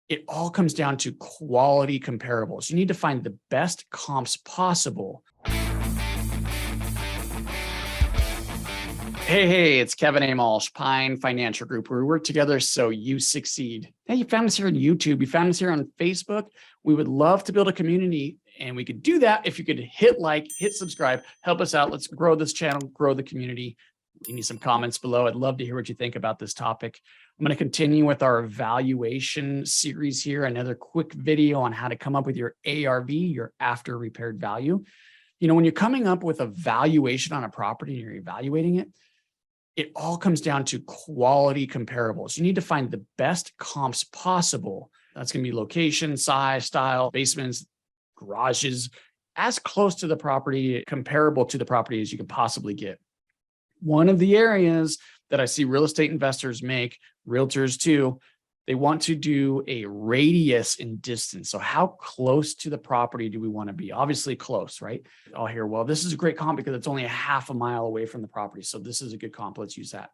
It all comes down to quality comparables. You need to find the best comps possible. Hey, it's Kevin A. Malsh, Pine Financial Group, where we work together so you succeed. Hey, you found us here on YouTube. You found us here on Facebook. We would love to build a community, and we could do that if you could hit like, hit subscribe, help us out. Let's grow this channel, grow the community. Leave me some comments below. I'd love to hear what you think about this topic. I'm going to continue with our valuation series here. Another quick video on how to come up with your ARV, your after repaired value. You know, when you're coming up with a valuation on a property and you're evaluating it, it all comes down to quality comparables. You need to find the best comps possible. That's going to be location, size, style, basements, garages, as close to the property, comparable to the property as you can possibly get. One of the areas that I see real estate investors make, realtors too, they want to do a radius in distance. So how close to the property do we want to be? Obviously close, right? I'll hear, well, this is a great comp because it's only a half a mile away from the property. So this is a good comp. Let's use that.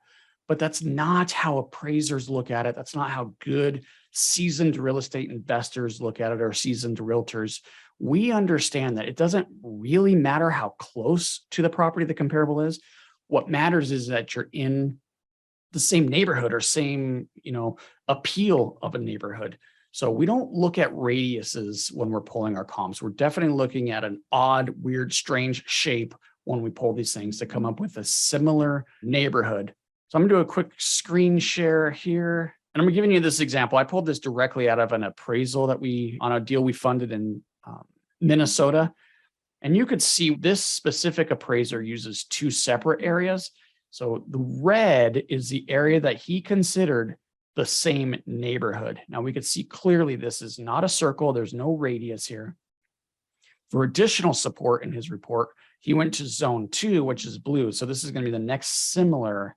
But that's not how appraisers look at it. That's not how good seasoned real estate investors look at it, or seasoned realtors. We understand that it doesn't really matter how close to the property the comparable is. What matters is that you're in the same neighborhood or same, appeal of a neighborhood. So we don't look at radiuses when we're pulling our comps. We're definitely looking at an odd, weird, strange shape when we pull these things to come up with a similar neighborhood. So I'm gonna do a quick screen share here. And I'm giving you this example. I pulled this directly out of an appraisal that on a deal we funded in Minnesota. And you could see this specific appraiser uses two separate areas. So the red is the area that he considered the same neighborhood. Now we could see clearly this is not a circle. There's no radius here. For additional support in his report, he went to zone 2, which is blue. So this is going to be the next similar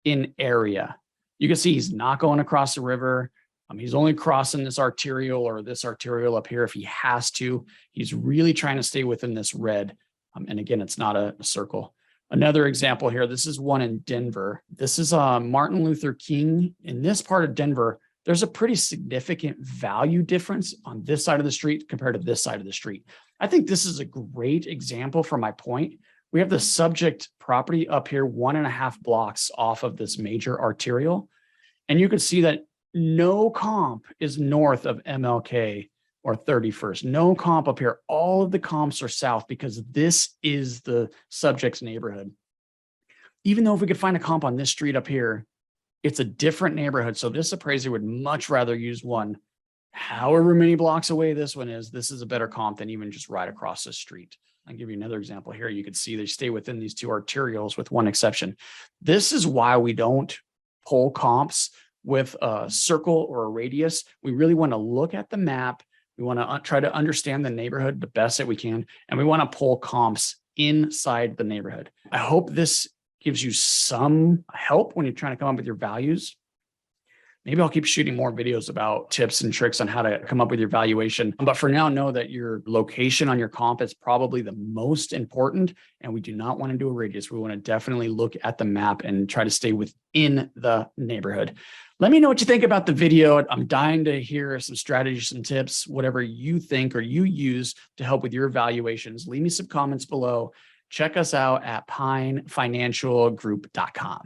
in area. You can see he's not going across the river. He's only crossing this arterial or this arterial up here if he has to. He's really trying to stay within this red. And again, it's not a circle. Another example here, this is one in Denver. This is Martin Luther King. In this part of Denver, there's a pretty significant value difference on this side of the street compared to this side of the street. I think this is a great example for my point. We have the subject property up here 1.5 blocks off of this major arterial. And you can see that no comp is north of MLK or 31st. No comp up here. All of the comps are south because this is the subject's neighborhood. Even though if we could find a comp on this street up here, it's a different neighborhood. So this appraiser would much rather use one, however many blocks away this one is. This is a better comp than even just right across the street. I'll give you another example here. You can see they stay within these two arterials with one exception. This is why we don't pull comps with a circle or a radius. We really want to look at the map. We want to try to understand the neighborhood the best that we can, and we want to pull comps inside the neighborhood. I hope this gives you some help when you're trying to come up with your values. Maybe I'll keep shooting more videos about tips and tricks on how to come up with your valuation. But for now, know that your location on your comp is probably the most important, and we do not want to do a radius. We want to definitely look at the map and try to stay within the neighborhood. Let me know what you think about the video. I'm dying to hear some strategies, some tips, whatever you think or you use to help with your valuations. Leave me some comments below. Check us out at pinefinancialgroup.com.